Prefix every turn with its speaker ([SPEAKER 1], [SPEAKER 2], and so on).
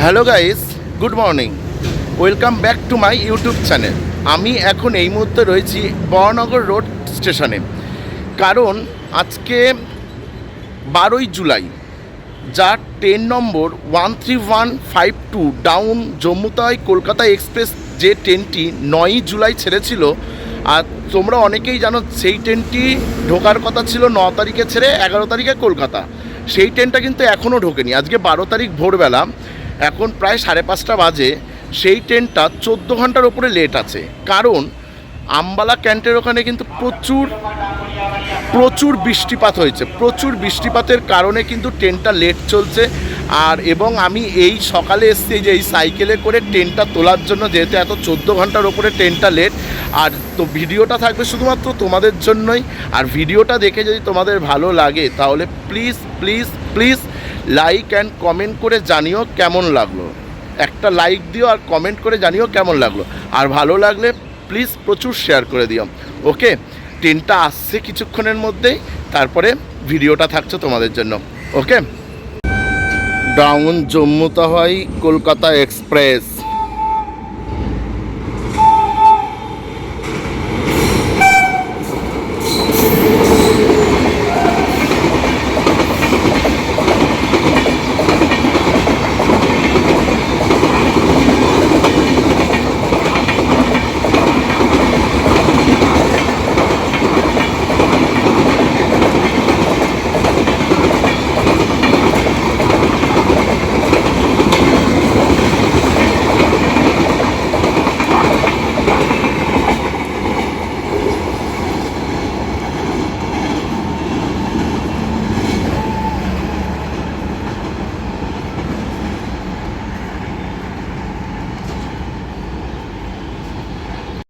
[SPEAKER 1] Hello guys, good morning. Welcome back to my YouTube channel. আমি এখন এই মুহূর্তে রয়েছি বরানগর রোড স্টেশনে, কারণ আজকে 12ই জুলাই, যা ট্রেন নম্বর 13152 ডাউন জম্মু-তাওয়াই কলকাতা এক্সপ্রেস যে ট্রেনটি 9ই জুলাই ছেড়েছিল। আর তোমরা অনেকেই জানো সেই ট্রেনটি ঢোকার কথা ছিল 9 তারিখে ছেড়ে 11 তারিখে কলকাতা। সেই ট্রেনটা কিন্তু এখনও ঢোকেনি। আজকে 12 তারিখ ভোরবেলা, এখন প্রায় 5:30 বাজে। সেই ট্রেনটা 14 ঘন্টার ওপরে লেট আছে, কারণ আম্বালা ক্যান্টের ওখানে কিন্তু প্রচুর বৃষ্টিপাত হয়েছে। প্রচুর বৃষ্টিপাতের কারণে কিন্তু ট্রেনটা লেট চলছে। আর এবং আমি এই সকালে এসেছি যে এই সাইকেলে করে ট্রেনটা তোলার জন্য, যেহেতু এত 14 ঘন্টার ওপরে ট্রেনটা লেট। আর তো ভিডিওটা থাকবে শুধুমাত্র তোমাদের জন্যই। আর ভিডিওটা দেখে যদি তোমাদের ভালো লাগে তাহলে please please please like and comment করে জানিও কেমন লাগলো। একটা লাইক দিও আর কমেন্ট করে জানিও কেমন লাগলো। আর ভালো লাগলে প্লিজ প্রচুর শেয়ার করে দিও। ওকে, ট্রেনটা আসছে কিছুক্ষণের মধ্যেই, তারপরে ভিডিওটা থাকছে তোমাদের জন্য। ওকে, ডাউন জম্মু-তাওয়াই কলকাতা এক্সপ্রেস।